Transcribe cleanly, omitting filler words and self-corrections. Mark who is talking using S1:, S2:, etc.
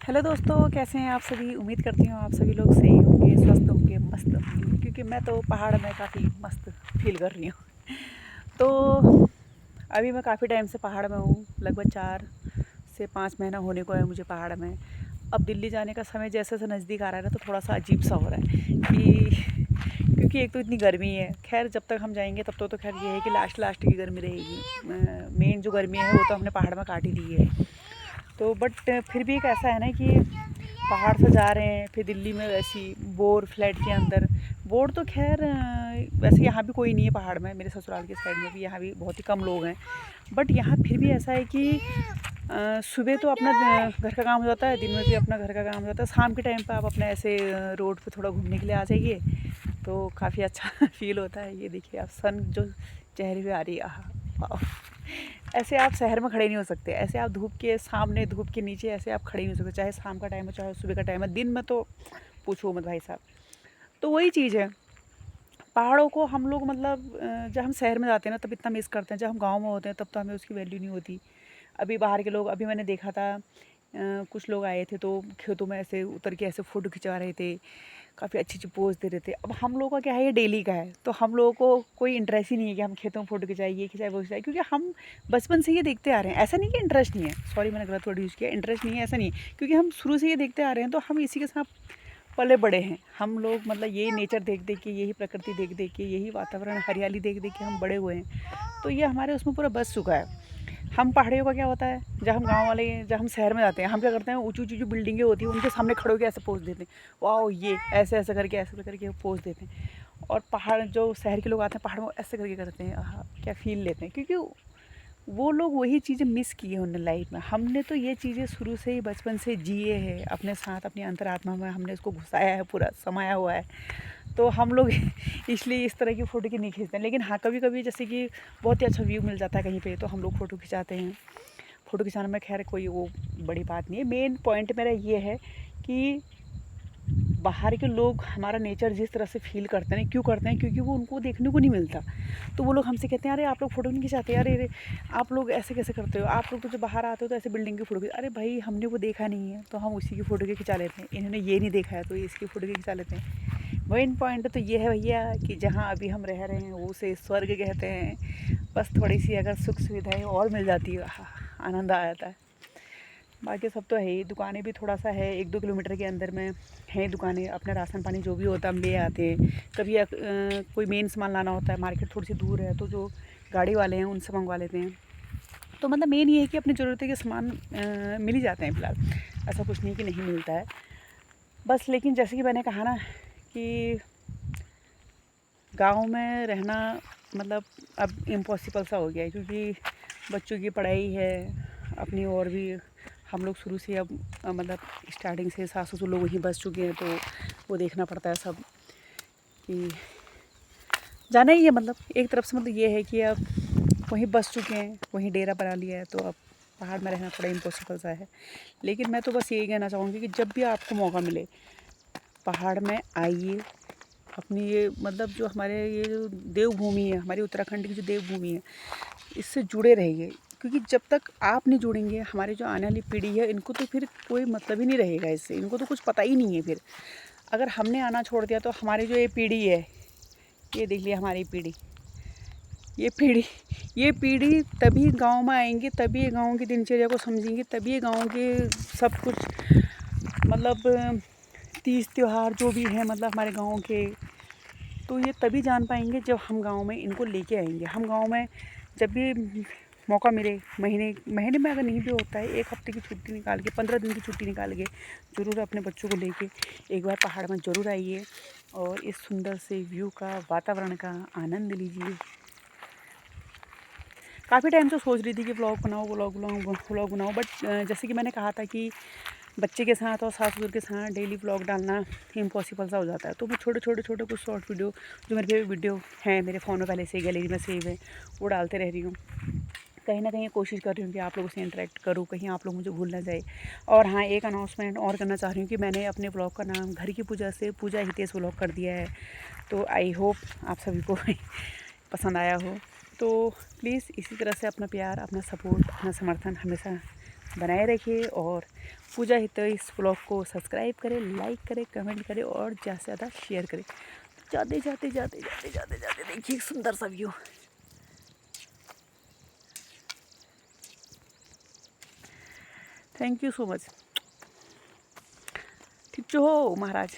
S1: Hello दोस्तों, कैसे हैं आप सभी। उम्मीद करती हूँ आप सभी लोग सही होंगे, स्वस्थ होंगे, मस्त होंगे, क्योंकि मैं तो पहाड़ में काफ़ी मस्त फील कर रही हूँ। तो अभी मैं काफ़ी टाइम से पहाड़ में हूँ, लगभग 4 से 5 महीना होने को है मुझे पहाड़ में। अब दिल्ली जाने का समय जैसे जैसे नज़दीक आ रहा है ना, तो थोड़ा सा अजीब सा हो रहा है कि क्योंकि एक तो इतनी गर्मी है। खैर जब तक हम जाएंगे तब तो खैर ये है कि लास्ट लास्ट की गर्मी रहेगी। मेन जो गर्मी है वो तो हमने पहाड़ में काट ही ली है। तो बट फिर भी एक ऐसा है ना कि पहाड़ से जा रहे हैं, फिर दिल्ली में वैसी बोर फ्लैट के अंदर। बोर तो खैर वैसे यहाँ भी कोई नहीं है पहाड़ में, मेरे ससुराल के साइड में भी यहाँ भी बहुत ही कम लोग हैं। बट यहाँ फिर भी ऐसा है कि सुबह तो अपना घर का काम हो जाता है, दिन में भी अपना घर का काम हो जाता है, शाम के टाइम पे आप अपने ऐसे रोड पे थोड़ा घूमने के लिए आ जाइए तो काफ़ी अच्छा फील होता है। ये देखिए आप, सन जो चेहरे पे आ रही है, आहा वाह। ऐसे आप शहर में खड़े नहीं हो सकते, ऐसे आप धूप के सामने, धूप के नीचे ऐसे आप खड़े नहीं हो सकते, चाहे शाम का टाइम हो चाहे सुबह का टाइम है। दिन में तो पूछो मत भाई साहब। तो वही चीज़ है, पहाड़ों को हम लोग मतलब जब हम शहर में जाते हैं ना तब इतना मिस करते हैं, जब हम गांव में होते हैं तब तो हमें उसकी वैल्यू नहीं होती। अभी बाहर के लोग, अभी मैंने देखा था कुछ लोग आए थे तो खेतों में ऐसे उतर के ऐसे फ़ोटो खिंचा रहे थे, काफ़ी अच्छी अच्छी पोज दे रहे थे। अब हम लोगों का क्या है, ये डेली का है, तो हम लोगों को कोई इंटरेस्ट ही नहीं है कि हम खेतों में फ़ोटो खिंचाए, ये खिंचाए वो खिंचाए, क्योंकि हम बचपन से ये देखते आ रहे हैं। ऐसा नहीं कि इंटरेस्ट नहीं है, सॉरी मैंने गलत वर्ड यूज़ किया, इंटरेस्ट नहीं है ऐसा नहीं, क्योंकि हम शुरू से ये देखते आ रहे हैं, तो हम इसी के साथ पले बड़े हैं हम लोग। मतलब यही नेचर देख देख के, यही प्रकृति देख देख के, यही वातावरण हरियाली देख देख के हम बड़े हुए हैं। तो ये हमारे उसमें पूरा बस चुका है। हम पहाड़ियों का क्या होता है, जब हम गांव वाले, जब हम शहर में जाते हैं, हम क्या करते हैं, ऊंची ऊंची जो बिल्डिंगें होती हैं उनके सामने खड़े होकर ऐसे पोज देते हैं, वाह ये ऐसे ऐसे करके, ऐसे करके पोज देते हैं। और पहाड़, जो शहर के लोग आते हैं पहाड़ में ऐसे करके करते हैं, आहा क्या फील लेते हैं, क्योंकि वो लोग वही चीज़ें मिस की है उन्होंने लाइफ में। हमने तो ये चीज़ें शुरू से ही बचपन से जिए हैं अपने साथ, अपनी अंतरात्मा में हमने इसको घुसाया है, पूरा समाया हुआ है। तो हम लोग इसलिए इस तरह की फ़ोटो की नहीं खींचते हैं। लेकिन हाँ, कभी कभी जैसे कि बहुत ही अच्छा व्यू मिल जाता है कहीं पे, तो हम लोग फ़ोटो खिंचाते हैं। फ़ोटो खिंचाने में खैर कोई वो बड़ी बात नहीं है। मेन पॉइंट मेरा ये है कि बाहर के लोग हमारा नेचर जिस तरह से फ़ील करते हैं, क्यों करते हैं, क्योंकि वो उनको देखने को नहीं मिलता। तो वो लोग हमसे कहते हैं, अरे आप लोग फ़ोटो नहीं खिंचाते, अरे अरे आप लोग ऐसे कैसे करते हो, आप लोग तो जब बाहर आते हो तो ऐसे बिल्डिंग की फ़ोटो खींच। अरे भाई, हमने वो देखा नहीं है तो हम उसी की फ़ोटो की खिंचा लेते हैं। इन्होंने ये नहीं देखा है तो इसकी फ़ोटो की खिंचा लेते हैं। मेन पॉइंट तो ये है भैया कि जहाँ अभी हम रह रहे हैं वो उसे स्वर्ग कहते हैं। बस थोड़ी सी अगर सुख सुविधाएँ और मिल जाती है, आहा आनंद आ जाता है। बाकी सब तो है ही। दुकानें भी थोड़ा सा है, 1-2 किलोमीटर के अंदर में हैं दुकानें, अपना राशन पानी जो भी होता है हम ले आते हैं। कभी कोई मेन सामान लाना होता है, मार्केट थोड़ी सी दूर है, तो जो गाड़ी वाले हैं उनसे मंगवा लेते हैं। तो मतलब मेन ये है कि अपनी ज़रूरत के सामान मिल ही जाते हैं फ़िलहाल, ऐसा कुछ नहीं कि नहीं मिलता है। बस लेकिन जैसे कि मैंने कहा ना कि गाँव में रहना मतलब अब इम्पॉसिबल सा हो गया है, क्योंकि बच्चों की पढ़ाई है अपनी, और भी हम लोग शुरू से अब मतलब स्टार्टिंग से सास ससुर लोग वहीं बस चुके हैं, तो वो देखना पड़ता है सब कि जाना ही है। मतलब एक तरफ से मतलब ये है कि अब वहीं बस चुके हैं, वहीं डेरा बना लिया है, तो अब पहाड़ में रहना थोड़ा इम्पॉसिबल सा है। लेकिन मैं तो बस यही कहना चाहूँगी कि जब भी आपको मौका मिले पहाड़ में आइए। अपनी ये मतलब जो हमारे ये जो देवभूमि है, हमारी उत्तराखंड की जो देवभूमि है, इससे जुड़े रहिए, क्योंकि जब तक आप नहीं जुड़ेंगे, हमारी जो आने वाली पीढ़ी है इनको तो फिर कोई मतलब ही नहीं रहेगा इससे, इनको तो कुछ पता ही नहीं है। फिर अगर हमने आना छोड़ दिया तो हमारी जो ये पीढ़ी है, ये देख लिया हमारी पीढ़ी, ये पीढ़ी ये पीढ़ी तभी गांव में आएंगे, तभी गांव की दिनचर्या को समझेंगे, तभी गांव के सब कुछ मतलब तीज त्यौहार जो भी है मतलब हमारे गांव के, तो ये तभी जान पाएंगे जब हम गांव में इनको लेके आएंगे। हम गांव में जब भी मौका मिले, महीने महीने में अगर नहीं भी होता है, 1 हफ्ते की छुट्टी निकाल के, 15 दिन की छुट्टी निकाल के ज़रूर अपने बच्चों को लेके एक बार पहाड़ में ज़रूर आइए और इस सुंदर से व्यू का, वातावरण का आनंद लीजिए। काफ़ी टाइम से सोच रही थी कि व्लॉग बनाऊँ, बट जैसे कि मैंने कहा था कि बच्चे के साथ और सास-ससुर के साथ डेली व्लॉग डालना इम्पॉसिबल सा हो जाता है। तो मैं छोटे-छोटे कुछ शॉर्ट वीडियो, जो मेरे फेवरेट वीडियो हैं, मेरे फ़ोन में पहले से ही गैलरी में सेव है, वो डालते रह रही हूँ। कहीं न कहीं कोशिश कर रही हूँ कि आप लोगों से इंटरेक्ट करूँ, कहीं आप लोग मुझे भूल ना जाए। और हाँ, एक अनाउंसमेंट और करना चाह रही हूँ कि मैंने अपने व्लॉग का नाम घर की पूजा से पूजा हितेश व्लॉग कर दिया है। तो आई होप आप सभी को पसंद आया हो। तो प्लीज़ इसी तरह से अपना प्यार, अपना सपोर्ट, अपना समर्थन हमेशा बनाए रखिए और पूजा हित इस ब्लॉग को सब्सक्राइब करें, लाइक करें, कमेंट करें और ज़्यादा से ज़्यादा शेयर करें। जाते जाते जाते जाते जाते जाते देखिए सुंदर सा view. Thank you so much. ठीक हो महाराज।